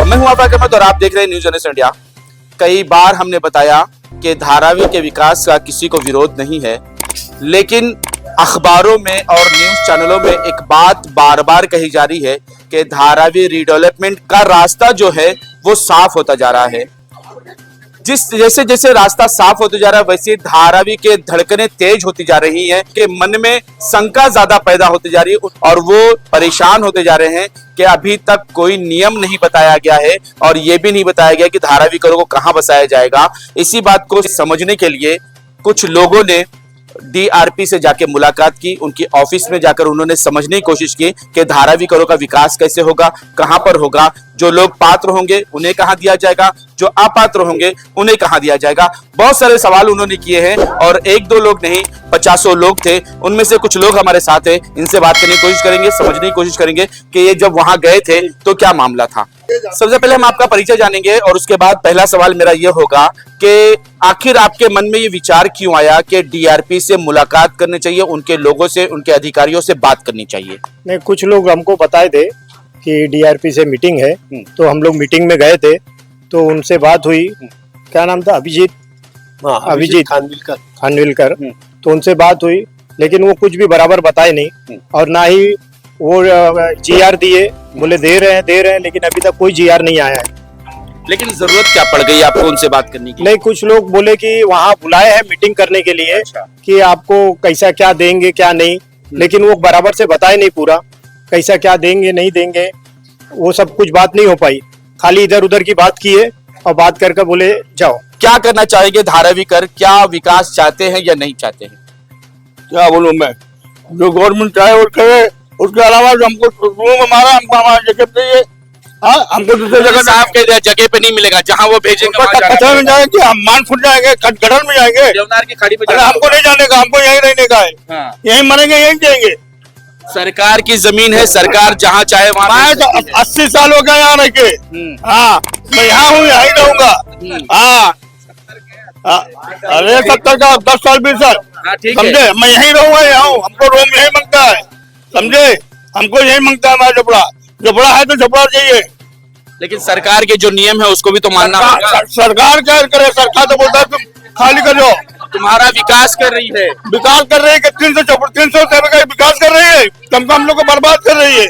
मैं हूं आफाक अहमद और आप देख रहे हैं न्यूज़ जनरेशन इंडिया। कई बार हमने बताया कि धारावी के विकास का किसी को विरोध नहीं है, लेकिन अखबारों में और न्यूज चैनलों में एक बात बार बार कही जा रही है कि धारावी रीडेवलपमेंट का रास्ता जो है वो साफ होता जा रहा है। जैसे जैसे रास्ता साफ होते जा रहा है वैसे धारावी के धड़कनें तेज होती जा रही हैं कि मन में शंका ज्यादा पैदा होती जा रही है और वो परेशान होते जा रहे हैं कि अभी तक कोई नियम नहीं बताया गया है और ये भी नहीं बताया गया कि धारावी करों को कहां बसाया जाएगा। इसी बात को समझने के लिए कुछ लोगों ने डीआरपी से जाके मुलाकात की, उनकी ऑफिस में जाकर उन्होंने समझने की कोशिश की कि धारावी करों का विकास कैसे होगा, कहां पर होगा, जो लोग पात्र होंगे उन्हें कहां दिया जाएगा, जो अपात्र होंगे उन्हें कहां दिया जाएगा। बहुत सारे सवाल उन्होंने किए हैं और एक दो लोग नहीं, 50 लोग थे। उनमें से कुछ लोग हमारे साथ हैं, इनसे बात करने की कोशिश करेंगे, समझने की कोशिश करेंगे कि ये जब वहां गए थे तो क्या मामला था। सबसे पहले हम आपका परिचय जानेंगे और उसके बाद पहला सवाल मेरा ये होगा कि आखिर आपके मन में ये विचार क्यों आया कि डीआरपी से मुलाकात करनी चाहिए, उनके लोगों से, उनके अधिकारियों से बात करनी चाहिए। नहीं, कुछ लोग हमको बताए थे कि डीआरपी से मीटिंग है, तो हम लोग मीटिंग में गए थे, तो उनसे बात हुई। क्या नाम था? अभिजीत खानविलकर। तो उनसे बात हुई, लेकिन वो कुछ भी बराबर बताए नहीं और ना ही वो जीआर दिए। बोले दे रहे हैं, लेकिन अभी तक कोई जीआर नहीं आया है। लेकिन जरूरत क्या पड़ गई आपको उनसे बात करने की? नहीं, कुछ लोग बोले कि वहाँ बुलाए हैं मीटिंग करने के लिए। अच्छा। कि आपको कैसा क्या देंगे क्या नहीं, लेकिन वो बराबर से बताए नहीं पूरा कैसा क्या देंगे नहीं देंगे, वो सब कुछ बात नहीं हो पाई। खाली इधर उधर की बात की है और बात करके बोले जाओ। क्या करना चाहेंगे धारावी कर? क्या विकास चाहते हैं या नहीं चाहते हैं? क्या बोलूं मैं, जो गवर्नमेंट चाहे वो करे, उसके अलावा जो हमको रूम हमको हमारा जगह चाहिए। हाँ, हमको दूसरी जगह साफ कह दिया, जगह पे नहीं मिलेगा, जहाँ वो भेजेंगे कचरा में जाएंगे, हम मान फुट जाएंगे, गटर में जाएंगे। देवनार की खाड़ी पे हमको नहीं जाने का, हमको यहीं रहने का है। हाँ। यहीं मरेंगे, यहीं जाएंगे। सरकार की जमीन है, सरकार जहाँ चाहे वहाँ। 80 साल हो गए यहाँ रह के। हाँ, मैं यहाँ हूँ, यहीं रहूंगा। हाँ, अरे 70 का 10 साल 20 साल, समझे? मैं यहीं रहूंगा, यहाँ हूँ। हमको रूम यहीं मांगता है, समझे? हमको यही मांगता है हमारा झोपड़ा है तो झोपड़ा चाहिए। लेकिन सरकार के जो नियम है उसको भी तो मानना होगा। सरकार क्या करे? सरकार तो बोलता है तुम खाली कर दो। तुम्हारा विकास कर रही है, विकास कर रही है कि 300 का विकास कर रही है, कम हम लोग को बर्बाद कर रही है।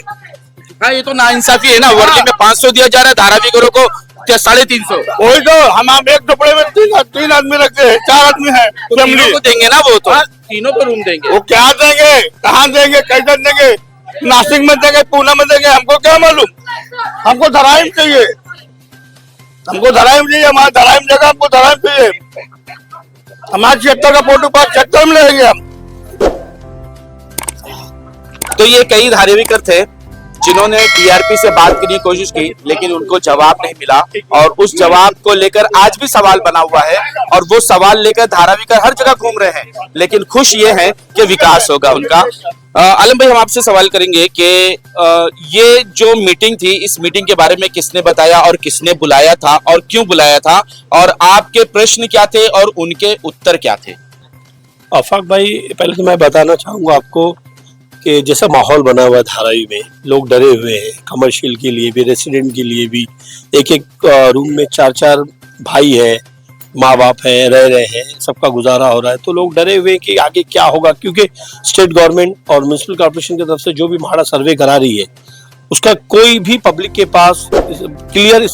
हाँ, ये तो नाइंसाफी है ना। वर्दी में 500 दिया जा रहा है, धारावी करों को 350। वही तो, हम एक झोपड़े में तीन आदमी रखते हैं, 4 आदमी है फैमिली को देंगे ना, वो तो तीनों को रूम देंगे। वो क्या देंगे, कहाँ देंगे, कैसे देंगे? नासिक में देंगे, पूना में देंगे, हमको क्या मालूम। हमको धराइम चाहिए, हमारा धराइम जगह हमको धराइम चाहिए। हमारे 76 का फोटो पास 76 में लेंगे हम। तो ये कई धारावी कर थे जिन्होंने डीआरपी से बात करने की कोशिश की, लेकिन उनको जवाब नहीं मिला और उस जवाब को लेकर आज भी सवाल बना हुआ है और वो सवाल लेकर धारावी कर हर जगह घूम रहे हैं, लेकिन खुश ये हैं कि विकास होगा उनका। आलम भाई, हम आपसे सवाल करेंगे कि ये जो मीटिंग थी, इस मीटिंग के बारे में किसने बताया और किसने बुलाया था और क्यों बुलाया था, और आपके प्रश्न क्या थे और उनके उत्तर क्या थे? आफाक भाई, पहले तो मैं बताना चाहूंगा आपको कि जैसा माहौल बना हुआ है धारावी में, लोग डरे हुए हैं, कमर्शियल के लिए भी, रेसिडेंट के लिए भी। एक रूम में 4 भाई है, माँ बाप है, रह रहे हैं, सबका गुजारा हो रहा है। तो लोग डरे हुए हैं कि आगे क्या होगा, क्योंकि स्टेट गवर्नमेंट और म्युनिसिपल कॉर्पोरेशन की तरफ से जो भी म्हाड़ा सर्वे करा रही है उसका कोई भी पब्लिक के पास क्लियर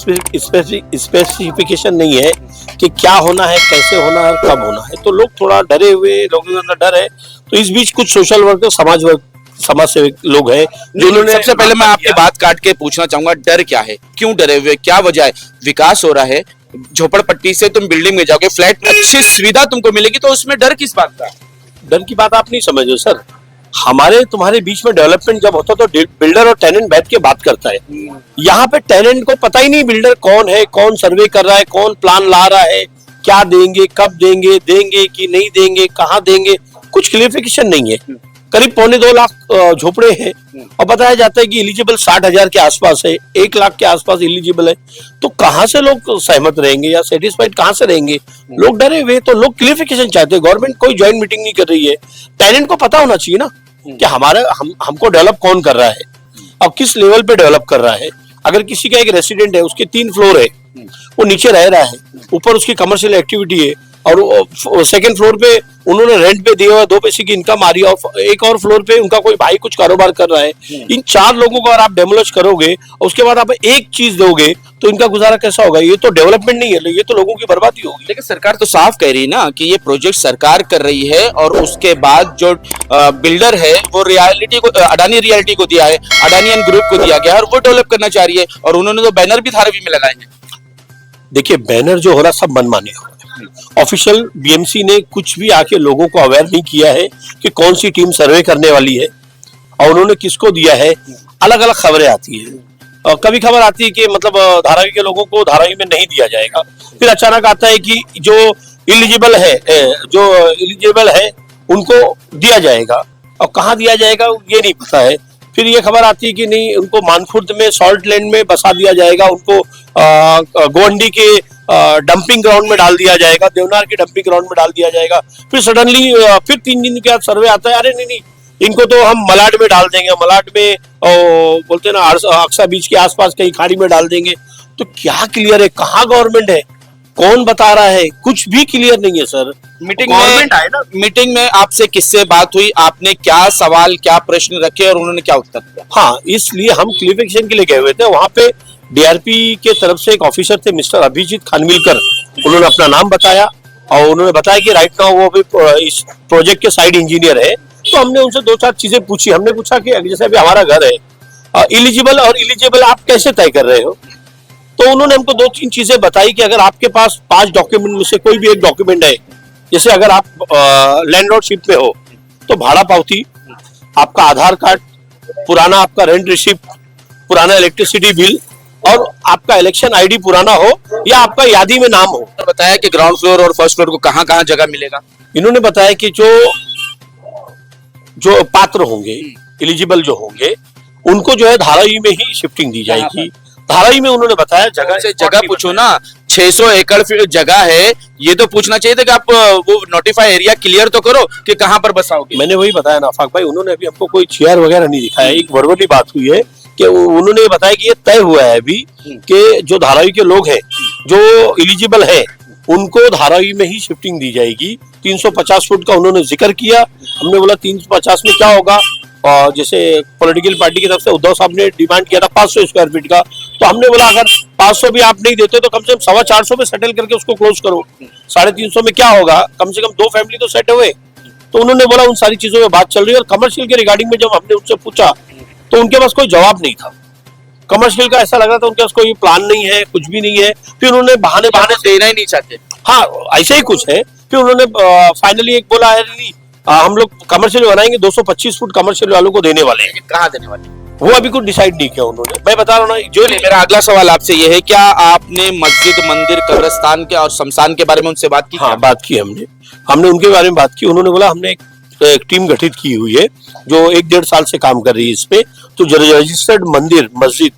स्पेसिफिकेशन नहीं है कि क्या होना है, कैसे होना है, कब होना है। तो लोग थोड़ा डरे हुए, लोगों के अंदर डर है। तो इस बीच कुछ सोशल वर्कर, समाज सेवक लोग हैं जिन्होंने। सबसे पहले मैं आपकी बात काट के पूछना चाहूंगा, डर क्या है, क्यों डरे हुए, क्या वजह है? विकास हो रहा है, झोपड़पट्टी से तुम बिल्डिंग में जाओगे, फ्लैट में अच्छी सुविधा तुमको मिलेगी, तो उसमें डर किस बात का? डर की बात आप नहीं समझ रहे सर। हमारे तुम्हारे बीच में डेवलपमेंट जब होता तो बिल्डर और टेनेंट बैठ के बात करता है। यहाँ पे टेनेंट को पता ही नहीं बिल्डर कौन है, कौन सर्वे कर रहा है, कौन प्लान ला रहा है, क्या देंगे, कब देंगे, देंगे कि नहीं देंगे, कहाँ देंगे, कुछ क्लियरिफिकेशन नहीं है। करीब 2.25 लाख झोपड़े हैं और बताया जाता है कि एलिजिबल 60,000 के आसपास है, 1 लाख के आसपास एलिजिबल है। तो कहाँ से लोग सहमत रहेंगे या सेटिस्फाइड कहाँ से रहेंगे? लोग डरे हुए। तो लोग क्लियरिफिकेशन चाहते हैं। गवर्नमेंट कोई ज्वाइंट मीटिंग नहीं कर रही है। टेनेंट को पता होना चाहिए ना कि हमको डेवलप कौन कर रहा है और किस लेवल पे डेवलप कर रहा है। अगर किसी का एक रेसिडेंट है, उसके 3 फ्लोर है, वो नीचे रह रहा है, ऊपर उसकी कमर्शियल एक्टिविटी है, और सेकंड फ्लोर पे उन्होंने रेंट पे दिया हुआ 2 पैसे की इनकम आ रही है, और एक और फ्लोर पे उनका कोई भाई कुछ कारोबार कर रहा है, इन 4 लोगों को अगर आप डेमोलिश करोगे और उसके बाद आप एक चीज दोगे तो इनका गुजारा कैसा होगा? ये तो डेवलपमेंट नहीं है, ये तो लोगों की बर्बादी होगी। लेकिन सरकार तो साफ कह रही है ना कि ये प्रोजेक्ट सरकार कर रही है, और उसके बाद जो बिल्डर है वो रियलिटी को, अडानी रियलिटी को दिया है, अडानियन ग्रुप को दिया गया है, और वो डेवलप करना चाह रही है, और उन्होंने तो बैनर भी धारावी में लगाए हैं। देखिए, बैनर जो हो रहा सब मनमानी हो रहा है। ऑफिशियल बीएमसी ने कुछ भी आके लोगों को अवेयर नहीं किया है कि कौन सी टीम सर्वे करने वाली है और उन्होंने किसको दिया है। अलग अलग खबरें आती है, और कभी खबर आती है कि मतलब धारावी के लोगों को धारावी में नहीं दिया जाएगा, फिर अचानक आता है कि जो इलिजिबल है उनको दिया जाएगा, और कहाँ दिया जाएगा ये नहीं पता है। फिर ये खबर आती है कि नहीं, उनको मानखुर्द में सॉल्ट लैंड में बसा दिया जाएगा, उनको गोवंडी के डंपिंग ग्राउंड में डाल दिया जाएगा, देवनार के डंपिंग ग्राउंड में डाल दिया जाएगा। फिर सडनली फिर 3 दिन के बाद सर्वे आता है, अरे नहीं, इनको तो हम मलाड में डाल देंगे, मलाड में बोलते ना अक्सा बीच के आसपास कहीं खाड़ी में डाल देंगे। तो क्या क्लियर है? कहाँ गवर्नमेंट है? कौन बता रहा है? कुछ भी क्लियर नहीं है सर। मीटिंग में आपसे किससे बात हुई? आपने क्या सवाल, क्या प्रश्न रखे और उन्होंने क्या उत्तर दिया? हाँ, इसलिए हम क्लियरिफिकेशन के लिए गए हुए थे। वहां पे डीआरपी के तरफ से एक ऑफिसर थे, मिस्टर अभिजीत खानविलकर, उन्होंने अपना नाम बताया और उन्होंने बताया कि राइट नाउ वो अभी इस प्रोजेक्ट के साइड इंजीनियर है। तो हमने उनसे 2-4 चीजें पूछी। हमने पूछा कि जैसे अभी हमारा घर है, इलिजिबल और इलिजिबल आप कैसे तय कर रहे हो? तो उन्होंने हमको 2-3 चीजें बताई कि अगर आपके पास 5 डॉक्यूमेंट में से कोई भी एक डॉक्यूमेंट है, जैसे अगर आप लैंडलॉर्डशिप में हो तो भाड़ा पावती, आपका आधार कार्ड, पुराना आपका रेंट रिसिप्ट, पुराना इलेक्ट्रिसिटी बिल, और आपका इलेक्शन आईडी पुराना हो या आपका यादी में नाम हो। बताया कि ग्राउंड फ्लोर और फर्स्ट फ्लोर को कहाँ जगह मिलेगा? इन्होंने बताया कि जो पात्र होंगे, एलिजिबल जो होंगे, उनको जो है धारावी में ही शिफ्टिंग दी जाएगी। धारावी में उन्होंने बताया जगह पूछो ना, 600 एकड़ जगह है, ये तो पूछना चाहिए था कि आप वो नोटिफाई एरिया क्लियर तो करो कि कहाँ पर बसाओगे। मैंने वही बताया ना आफाक भाई, उन्होंने अभी हमको कोई चेयर वगैरह नहीं दिखाया। एक वर्बली बात हुई है कि उन्होंने ये बताया कि ये तय हुआ है अभी कि जो धारावी के लोग हैं, जो एलिजिबल है, उनको धारावी में ही शिफ्टिंग दी जाएगी। 350 फुट का उन्होंने जिक्र किया। हमने बोला 350 में क्या होगा, और जैसे पॉलिटिकल पार्टी की तरफ से उद्धव साहब ने डिमांड किया था 500 स्क्वायर फीट का, तो हमने बोला अगर 500 भी आप नहीं देते तो कम से कम 450 में सेटल करके उसको क्लोज करो। 350 में क्या होगा, कम से कम 2 फैमिली तो सेट हुए। तो उन्होंने बोला उन सारी चीजों में बात चल रही है। और कमर्शियल के रिगार्डिंग में जब हमने उनसे पूछा तो उनके पास कोई जवाब नहीं था। कमर्शियल का ऐसा लग रहा था उनके पास कोई प्लान नहीं है, कुछ भी नहीं है। फिर उन्होंने बहाने देना ही नहीं चाहते। हाँ, ऐसे ही कुछ है। फिर उन्होंने फाइनली एक बोला है, नहीं हम लोग कमर्शियल बनाएंगे, 225 फुट कमर्शियल वालों को देने वाले हैं। कहाँ देने वाले? वो अभी कुछ डिसाइड नहीं किया उन्होंने। मैं बता रहा हूँ ना, जो मेरा अगला सवाल आपसे ये है, क्या आपने मस्जिद, मंदिर, कब्रिस्तान के और शमशान के बारे में उनसे बात की? हाँ, बात की हमने उनके बारे में बात की। उन्होंने बोला हमने एक टीम गठित की हुई है जो 1-1.5 साल से काम कर रही है इस पे। तो जो रजिस्टर्ड मंदिर, मस्जिद,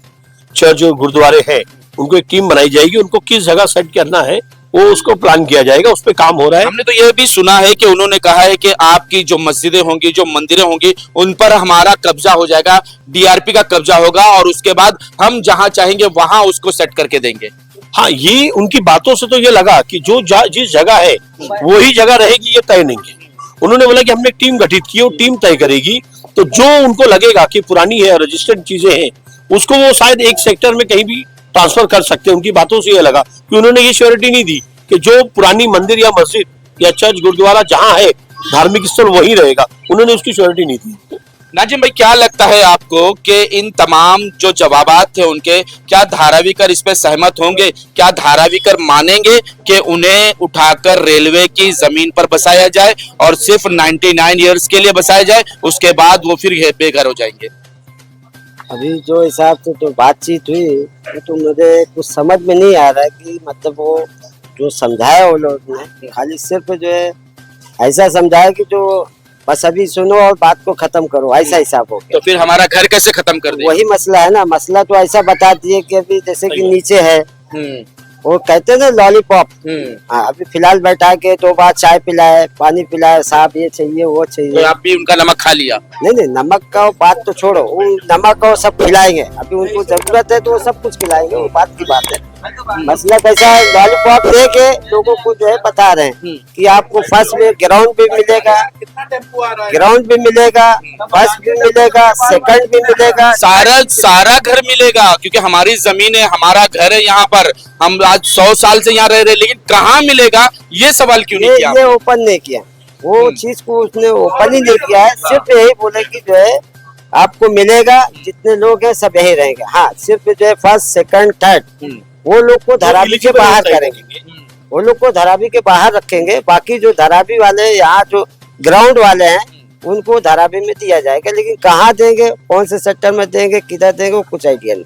चर्च और गुरुद्वारे हैं, उनको एक टीम बनाई जाएगी। उनको किस जगह सेट करना है वो उसको प्लान किया जाएगा, उस पे काम हो रहा है। हमने तो ये भी सुना है कि उन्होंने कहा है कि आपकी जो मस्जिदें होंगी, जो मंदिरें होंगी, उन पर हमारा कब्जा हो जाएगा, डीआरपी का कब्जा होगा, और उसके बाद हम जहां चाहेंगे वहां उसको सेट करके देंगे। हाँ, ये उनकी बातों से तो ये लगा कि जिस जगह है वही जगह रहेगी, ये तय नहीं है। उन्होंने बोला कि हमने एक टीम गठित की, वो टीम तय करेगी। तो जो उनको लगेगा कि पुरानी है, रजिस्टर्ड चीजें हैं, उसको वो शायद एक सेक्टर में कहीं भी ट्रांसफर कर सकते हैं। उनकी बातों से ये लगा कि उन्होंने ये श्योरिटी नहीं दी कि जो पुरानी मंदिर या मस्जिद या चर्च, गुरुद्वारा जहां है, धार्मिक स्थल वही रहेगा। उन्होंने उसकी श्योरिटी नहीं दी। नाजिम भाई, क्या लगता है आपको कि इन तमाम जो जवाबात थे उनके, क्या धारावीकर इस पे सहमत होंगे? क्या धारावीकर मानेंगे कि उन्हें उठाकर रेलवे की जमीन पर बसाया जाए और सिर्फ 99 ईयर्स के लिए बसाया जाए, उसके बाद वो फिर बेघर हो जाएंगे? अभी जो हिसाब से तो बातचीत हुई, तो मुझे कुछ समझ में नहीं आ रहा है कि मतलब वो जो समझाया वो लोग ने, खाली सिर्फ जो है ऐसा समझाया कि जो बस अभी सुनो और बात को खत्म करो, ऐसा हिसाब हो गया। तो फिर हमारा घर कैसे खत्म कर दें? वही मसला है ना। मसला तो ऐसा बता दिए कि अभी जैसे कि नीचे है, वो कहते हैं ना लॉलीपॉप। हाँ, अभी फिलहाल बैठा के 2 बार चाय पिलाए, पानी पिलाए, साहब ये चाहिए वो तो चाहिए। आप भी उनका नमक खा लिया? नहीं, नमक का बात तो छोड़ो, वो नमक को सब खिलाएंगे, अभी उनको जरूरत है तो वो सब कुछ खिलाएंगे, वो बात की बात है। मसला कैसा है, लॉलीपॉप दे के लोगों को जो है बता रहे हैं कि आपको फर्स्ट में ग्राउंड भी मिलेगा, फर्स्ट भी मिलेगा, सेकंड भी मिलेगा, सारा घर मिलेगा, क्योंकि हमारी जमीन है, हमारा घर है, यहाँ पर हम आज 100 साल से यहाँ रह रहे हैं, लेकिन कहाँ मिलेगा ये सवाल क्यों नहीं किया? ये ओपन नहीं किया, वो चीज को उसने ओपन ही नहीं किया है। सिर्फ यही बोले कि जो है आपको मिलेगा, जितने लोग हैं सब यही रहेंगे। हाँ, सिर्फ जो है फर्स्ट सेकंड थर्ड वो लोग को धारावी के बाहर करेंगे, वो लोग को धारावी के बाहर रखेंगे। बाकी जो धारावी वाले यहाँ जो ग्राउंड वाले हैं उनको धारावी में दिया जाएगा, लेकिन कहाँ देंगे, कौन से सेक्टर में देंगे, किधर देंगे, वो कुछ आइडिया नहीं।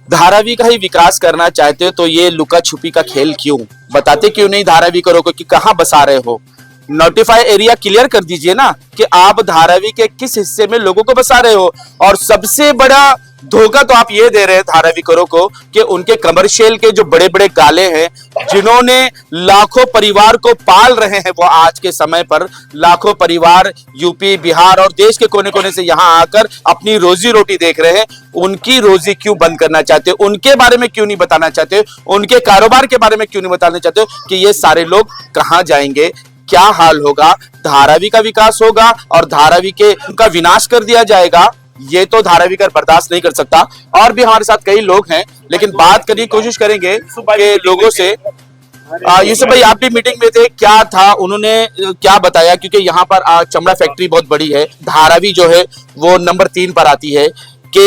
धारावी का ही विकास करना चाहते हो तो ये लुका छुपी का खेल क्यों? बताते क्यों नहीं धारावी करोगे कि कहाँ बसा रहे हो? नोटिफाई एरिया क्लियर कर दीजिए ना कि आप धारावी के किस हिस्से में लोगों को बसा रहे हो। और सबसे बड़ा धोखा तो आप ये दे रहे हैं धारावी करो को कि उनके कमर्शियल के जो बड़े बड़े गाले हैं, जिन्होंने लाखों परिवार को पाल रहे हैं, वो आज के समय पर लाखों परिवार यूपी, बिहार और देश के कोने कोने से यहाँ आकर अपनी रोजी रोटी देख रहे हैं, उनकी रोजी क्यों बंद करना चाहते हो? उनके बारे में क्यों नहीं बताना चाहते हो? उनके कारोबार के बारे में क्यों नहीं बताना चाहते हो कि ये सारे लोग कहाँ जाएंगे, क्या हाल होगा? धारावी का विकास होगा और धारावी के उनका विनाश कर दिया जाएगा, ये तो धारावी कर बर्दाश्त नहीं कर सकता। और भी हमारे साथ कई लोग हैं, लेकिन बात करने की कोशिश करेंगे कि लोगों से। यूसुफ भाई, आप भी मीटिंग में थे, क्या था, उन्होंने क्या बताया? क्योंकि यहाँ पर चमड़ा फैक्ट्री बहुत बड़ी है, धारावी जो है वो नंबर 3 पर आती है कि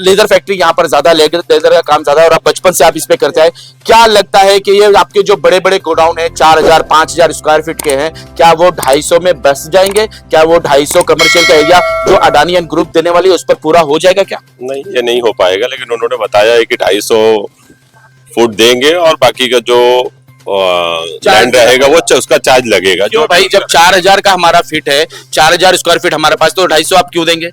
लेदर फैक्ट्री यहाँ पर ज्यादा, लेदर का काम ज्यादा, और आप बचपन से आप इस पे करते हैं। क्या लगता है कि ये आपके जो बड़े बड़े गोडाउन है 4000 5000 स्क्वायर फीट के हैं, क्या वो 250 में बस जाएंगे? क्या वो 250 कमर्शियल का एरिया जो अडानी एंड ग्रुप देने वाली है उस पर पूरा हो जाएगा क्या? नहीं, ये नहीं हो पाएगा, लेकिन उन्होंने बताया है कि 250 फुट देंगे और बाकी का जो लैंड रहेगा वो उसका चार्ज लगेगा। जो भाई, जब 4000 का हमारा फीट है, 4000 स्क्वायर फीट हमारे पास, तो 250 आप क्यों देंगे?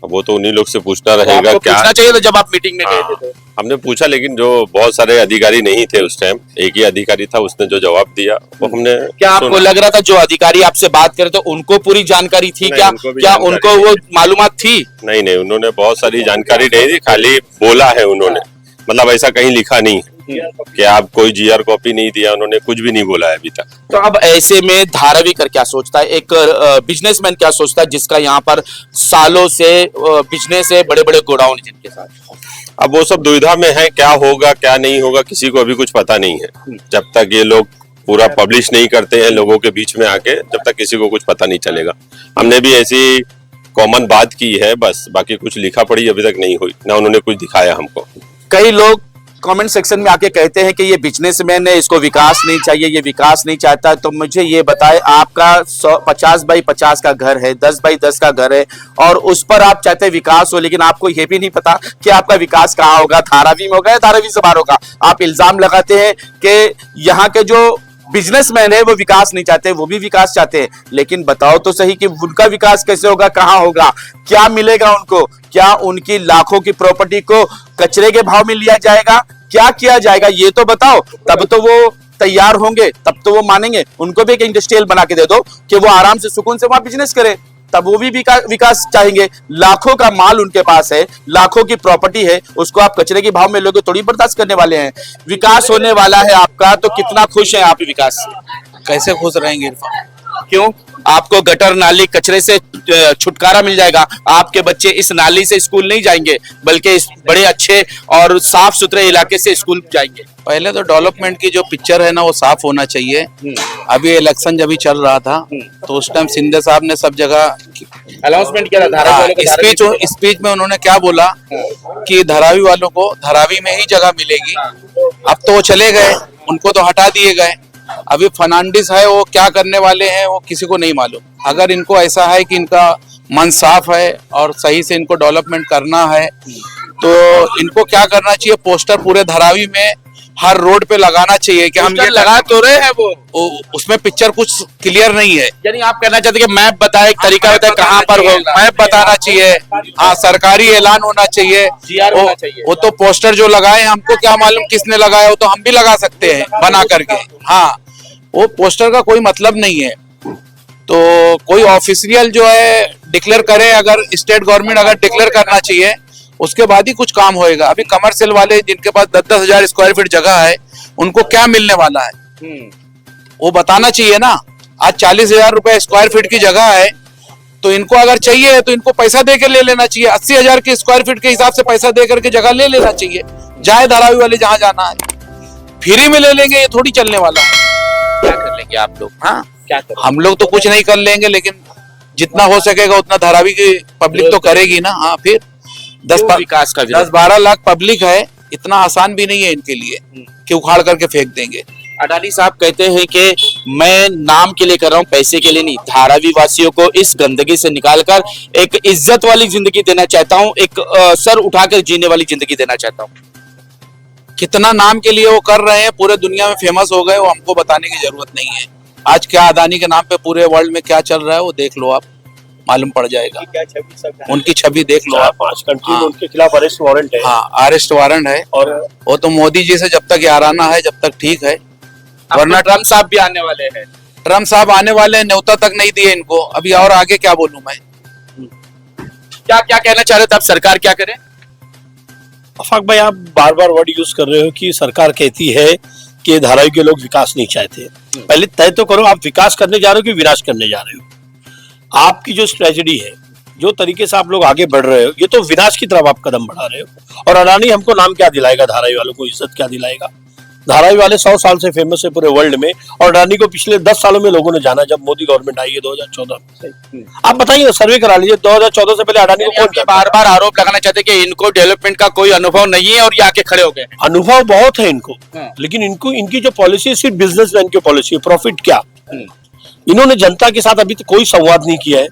वो तो उन्हीं लोग से पूछना रहेगा। आपको क्या पूछना चाहिए था जब आप मीटिंग में गए थे तो। हमने पूछा, लेकिन जो बहुत सारे अधिकारी नहीं थे उस टाइम, एक ही अधिकारी था, उसने जो जवाब दिया वो हमने। क्या आपको लग रहा था जो अधिकारी आपसे बात करे तो उनको पूरी जानकारी थी? क्या उनको वो मालूमात थी? नहीं, उन्होंने बहुत सारी जानकारी नहीं दी, खाली बोला है उन्होंने, मतलब ऐसा कहीं लिखा नहीं है कि आप कोई जीआर कॉपी नहीं दिया, उन्होंने कुछ भी नहीं बोला है अभी तक। तो अब ऐसे में धारावी कर क्या सोचता है, एक बिजनेसमैन क्या सोचता है जिसका यहाँ पर सालों से बिजनेस है, बड़े बड़े गोडाउन जिनके साथ? अब वो सब दुविधा में है, क्या होगा क्या नहीं होगा किसी को अभी कुछ पता नहीं है। जब तक ये लोग पूरा पब्लिश नहीं करते हैं लोगों के बीच में आके, जब तक किसी को कुछ पता नहीं चलेगा। हमने भी ऐसी कॉमन बात की है बस, बाकी कुछ लिखा पढ़ी अभी तक नहीं हुई, ना उन्होंने कुछ दिखाया हमको। कई लोग कमेंट सेक्शन में आके कहते हैं कि ये बिजनेसमैन है, इसको विकास नहीं चाहिए, ये विकास नहीं चाहता। तो मुझे ये बताए, आपका 50 बाई 50 का घर है, 10 बाई 10 का घर है, और उस पर आप चाहते हैं विकास हो, लेकिन आपको ये भी नहीं पता कि आपका विकास कहाँ होगा, धारावी में होगा या धारावी से बाहर होगा। आप इल्जाम लगाते हैं कि यहाँ के जो बिजनेसमैन है वो विकास नहीं चाहते, वो भी विकास चाहते हैं, लेकिन बताओ तो सही कि उनका विकास कैसे होगा, कहाँ होगा, क्या मिलेगा उनको? क्या उनकी लाखों की प्रॉपर्टी को कचरे के भाव में लिया जाएगा? क्या किया जाएगा ये तो बताओ, तब तो वो तैयार होंगे, तब तो वो मानेंगे। उनको भी एक इंडस्ट्रियल बना के दे दो कि वो आराम से सुकून से वहां बिजनेस करे, तब वो भी विकास चाहेंगे। लाखों का माल उनके पास है, लाखों की प्रॉपर्टी है, उसको आप कचरे के भाव में लोगे थोड़ी बर्दाश्त करने वाले हैं। विकास होने वाला है आपका, तो कितना खुश है आप विकास से? कैसे खुश रहेंगे इरफान? क्यों? आपको गटर नाली कचरे से छुटकारा मिल जाएगा, आपके बच्चे इस नाली से स्कूल नहीं जाएंगे, बल्कि इस बड़े अच्छे और साफ सुथरे इलाके से स्कूल जाएंगे। पहले तो डेवलपमेंट की जो पिक्चर है ना वो साफ होना चाहिए। अभी इलेक्शन जब भी चल रहा था तो उस टाइम शिंदे साहब ने सब जगह अनाउंसमेंट किया था, स्पीच में उन्होंने क्या बोला कि धारावी वालों को धारावी में ही जगह मिलेगी। अब तो वो चले गए, उनको तो हटा दिए गए। अभी फर्नांडिस है, वो क्या करने वाले हैं वो किसी को नहीं मालूम। अगर इनको ऐसा है कि इनका मन साफ है और सही से इनको डेवलपमेंट करना है तो इनको क्या करना चाहिए, पोस्टर पूरे धारावी में हर रोड पे लगाना चाहिए कि हम ये लगा तो रहे हैं वो, उसमें पिक्चर कुछ क्लियर नहीं है। यानी आप कहना चाहते हैं कि मैप बताए, एक तरीका बताए कहाँ पर हो, मैप बताना चाहिए, हाँ सरकारी ऐलान होना चाहिए। GR होना चाहिए। वो तो पोस्टर जो लगाए हैं, हमको क्या मालूम किसने लगाया, वो तो हम भी लगा सकते हैं बना करके। हाँ, वो पोस्टर का कोई मतलब नहीं है। तो कोई ऑफिशियल जो है डिक्लेयर करे, अगर स्टेट गवर्नमेंट अगर डिक्लेयर करना चाहिए उसके बाद ही कुछ काम होएगा। अभी कमर्शियल वाले जिनके पास 10-10 हजार स्क्वायर फीट जगह है, उनको क्या मिलने वाला है वो बताना चाहिए ना। आज 40,000 रुपए स्क्वायर फीट की जगह है, तो इनको अगर चाहिए तो इनको पैसा दे के ले लेना चाहिए। 80,000 के स्क्वायर फीट के हिसाब से पैसा दे करके जगह ले लेना चाहिए। जाए धारावी वाले जहां जाना है, फ्री में ले लेंगे, ये थोड़ी चलने वाला है। क्या कर लेंगे आप लोग? हाँ, क्या करें? हम लोग तो कुछ नहीं कर लेंगे, लेकिन जितना हो सकेगा उतना धारावी की पब्लिक तो करेगी ना। हाँ, फिर विकास का 10-12 लाख पब्लिक है, इतना आसान भी नहीं है इनके लिए कि उखाड़ करके फेंक देंगे। अडानी साहब कहते हैं कि मैं नाम के लिए कर रहा हूँ, पैसे के लिए नहीं। धारावी वासियों को इस गंदगी से निकालकर एक इज्जत वाली जिंदगी देना चाहता हूँ, एक सर उठाकर जीने वाली जिंदगी देना चाहता हूँ। कितना नाम के लिए वो कर रहे हैं, पूरे दुनिया में फेमस हो गए, वो हमको बताने की जरूरत नहीं है। आज क्या अदानी के नाम पे पूरे वर्ल्ड में क्या चल रहा है वो देख लो, आप मालूम पड़ जाएगा। उनकी छवि देख लो आप। 5 कंट्री में हाँ। उनके खिलाफ अरेस्ट वारंट है। हाँ, अरेस्ट वारंट है, और वो तो मोदी जी से जब तक याराना है जब तक ठीक है, वरना ट्रम्प साहब भी आने वाले हैं। ट्रम्प साहब आने वाले हैं, न्योता तक नहीं दिए इनको। अभी और आगे क्या बोलूं मैं। क्या क्या कहना चाह रहे थे आप, सरकार क्या करे? अफाक भाई, आप बार बार वर्ड यूज कर रहे हो कि सरकार कहती है कि धारावी के लोग विकास नहीं चाहते। पहले तय तो करो, आप विकास करने जा रहे हो कि विनाश करने जा रहे हो। आपकी जो स्ट्रेटजी है, जो तरीके से आप लोग आगे बढ़ रहे हो, ये तो विनाश की तरफ आप कदम बढ़ा रहे हो। और अडानी हमको नाम क्या दिलाएगा, धारावी वालों को इज्जत क्या दिलाएगा? धारावी वाले 100 साल से फेमस है पूरे वर्ल्ड में, और अडानी को पिछले 10 सालों में लोगों ने जाना, जब मोदी गवर्नमेंट आई है 2014 में। आप बताइए, सर्वे करा लीजिए 2014 से पहले अडानी को कौन जानता? बार बार आरोप लगाना चाहते हैं कि इनको डेवलपमेंट का कोई अनुभव नहीं है और ये आके खड़े हो गए। अनुभव बहुत है इनको, लेकिन इनको इनकी जो पॉलिसी है सिर्फ बिजनेसमैन की पॉलिसी है, प्रॉफिट क्या। इन्होंने जनता के साथ अभी तक कोई संवाद नहीं किया है।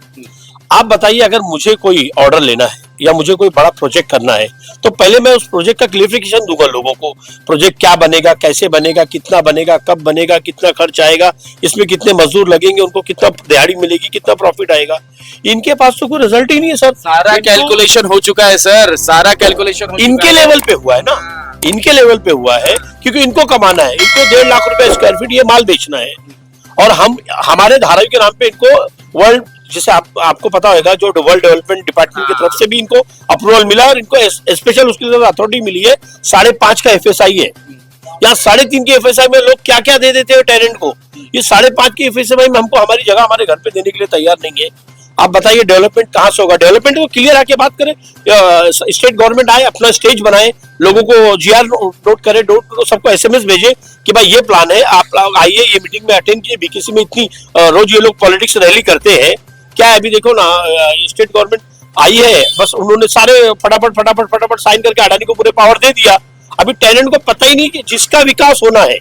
आप बताइए, अगर मुझे कोई ऑर्डर लेना है या मुझे कोई बड़ा प्रोजेक्ट करना है, तो पहले मैं उस प्रोजेक्ट का क्लियरिफिकेशन दूंगा लोगों को। प्रोजेक्ट क्या बनेगा, कैसे बनेगा, कितना बनेगा, कब बनेगा, कितना खर्च आएगा, इसमें कितने मजदूर लगेंगे, उनको कितना दिहाड़ी मिलेगी, कितना प्रॉफिट आएगा। इनके पास तो कोई रिजल्ट ही नहीं है सर। सारा कैलकुलेशन हो चुका है सर, सारा कैलकुलेशन इनके लेवल पे हुआ है ना, इनके लेवल पे हुआ है, क्योंकि इनको कमाना है। इनको 1.5 लाख रुपए स्क्वायर फीट ये माल बेचना है, और हम हमारे धारावी के नाम पे इनको वर्ल्ड, जैसे आपको पता होगा, जो वर्ल्ड डेवलपमेंट डिपार्टमेंट की तरफ से भी इनको अप्रूवल मिला, और इनको स्पेशल उसके लिए अथॉरिटी मिली है। 5.5 का FSI है। यहाँ 3.5 के FSI में लोग क्या क्या दे देते हैं टेनेंट को। ये 5.5 के FSI में हमको हमारी जगह हमारे घर पे देने के लिए तैयार नहीं है। आप बताइए डेवलपमेंट कहाँ से होगा? डेवलपमेंट को क्लियर आके बात करें, स्टेट गवर्नमेंट आए, अपना स्टेज बनाए, लोगों को GR नोट करे, सबको SMS भेजे कि भाई ये प्लान है, आप लोग आइए, ये मीटिंग में अटेंड कीजिए। BKC में इतनी रोज ये लोग पॉलिटिक्स रैली करते हैं, क्या है? अभी देखो ना, स्टेट गवर्नमेंट आई है, बस उन्होंने सारे फटाफट साइन करके अडानी को पूरे पावर दे दिया। अभी टेनेंट को पता ही नहीं कि जिसका विकास होना है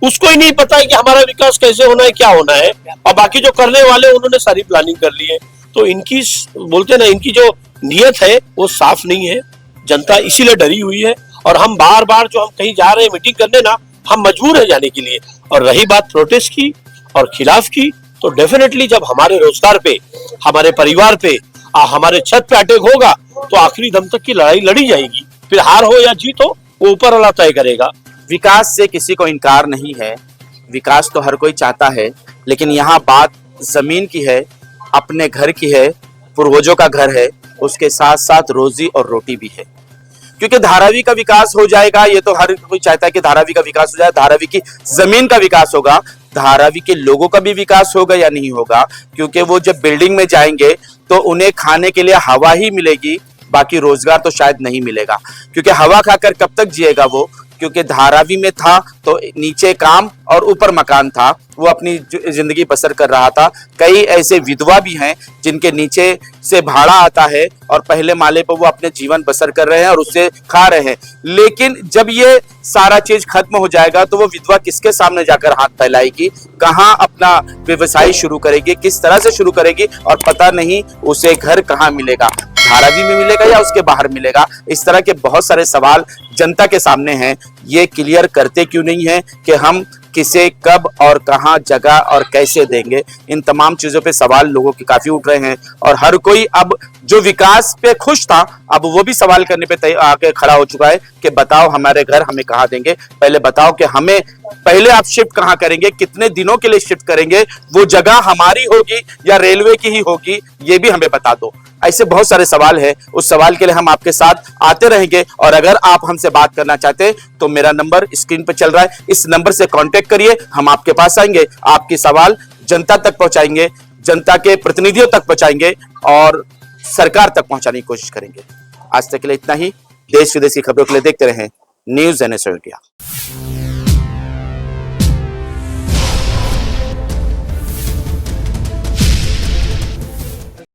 उसको ही नहीं पता है कि हमारा विकास कैसे होना है, क्या होना है, और बाकी जो करने वाले उन्होंने सारी प्लानिंग कर ली है। तो इनकी, बोलते ना, इनकी जो नियत है वो साफ नहीं है। जनता इसीलिए डरी हुई है, और हम बार बार जो हम कहीं जा रहे हैं मीटिंग करने ना, हम मजबूर है जाने के लिए। और रही बात प्रोटेस्ट की और खिलाफ की, तो डेफिनेटली जब हमारे रोजगार पे, हमारे परिवार पे, हमारे छत पे अटैक होगा, तो आखिरी दम तक की लड़ाई लड़ी जाएगी। फिर हार हो या जीत हो, वो ऊपर वाला तय करेगा। विकास से किसी को इनकार नहीं है, विकास तो हर कोई चाहता है, लेकिन यहाँ बात जमीन की है, अपने घर की है, पूर्वजों का घर है, उसके साथ साथ रोजी और रोटी भी है। क्योंकि धारावी का विकास हो जाएगा, ये तो हर कोई चाहता है कि धारावी का विकास हो जाए, धारावी की जमीन का विकास होगा, धारावी के लोगों का भी विकास होगा या नहीं होगा? क्योंकि वो जब बिल्डिंग में जाएंगे तो उन्हें खाने के लिए हवा ही मिलेगी, बाकी रोजगार तो शायद नहीं मिलेगा। क्योंकि हवा खाकर कब तक जिएगा वो? क्योंकि धारावी में था तो नीचे काम और ऊपर मकान था, वो अपनी जिंदगी बसर कर रहा था। कई ऐसे विधवा भी हैं जिनके नीचे से भाड़ा आता है और पहले माले पर वो अपने जीवन बसर कर रहे हैं और उससे खा रहे हैं। लेकिन जब ये सारा चीज खत्म हो जाएगा तो वो विधवा किसके सामने जाकर हाथ फैलाएगी, कहाँ अपना व्यवसाय शुरू करेगी, किस तरह से शुरू करेगी, और पता नहीं उसे घर कहाँ मिलेगा। धारावी में मिलेगा या उसके बाहर मिलेगा? इस तरह के बहुत सारे सवाल जनता के सामने हैं। ये क्लियर करते क्यों नहीं है कि हम किसे कब और कहां जगह और कैसे देंगे? इन तमाम चीजों पे सवाल लोगों के काफी उठ रहे हैं और हर कोई अब जो विकास पे खुश था अब वो भी सवाल करने पे आके खड़ा हो चुका है कि बताओ हमारे घर हमें कहां देंगे, पहले बताओ कि हमें पहले आप शिफ्ट कहां करेंगे, कितने दिनों के लिए शिफ्ट करेंगे, वो जगह हमारी होगी या रेलवे की ही होगी, ये भी हमें बता दो। ऐसे बहुत सारे सवाल है, उस सवाल के लिए हम आपके साथ आते रहेंगे और अगर आप हमसे बात करना चाहते हैं तो मेरा नंबर स्क्रीन पर चल रहा है, इस नंबर से कांटेक्ट करिए, हम आपके पास आएंगे, आपके सवाल जनता तक पहुंचाएंगे, जनता के प्रतिनिधियों तक पहुंचाएंगे और सरकार तक पहुंचाने की कोशिश करेंगे। आज तक के लिए इतना ही। देश विदेश की खबरों के लिए देखते रहें न्यूज़ NS इंडिया।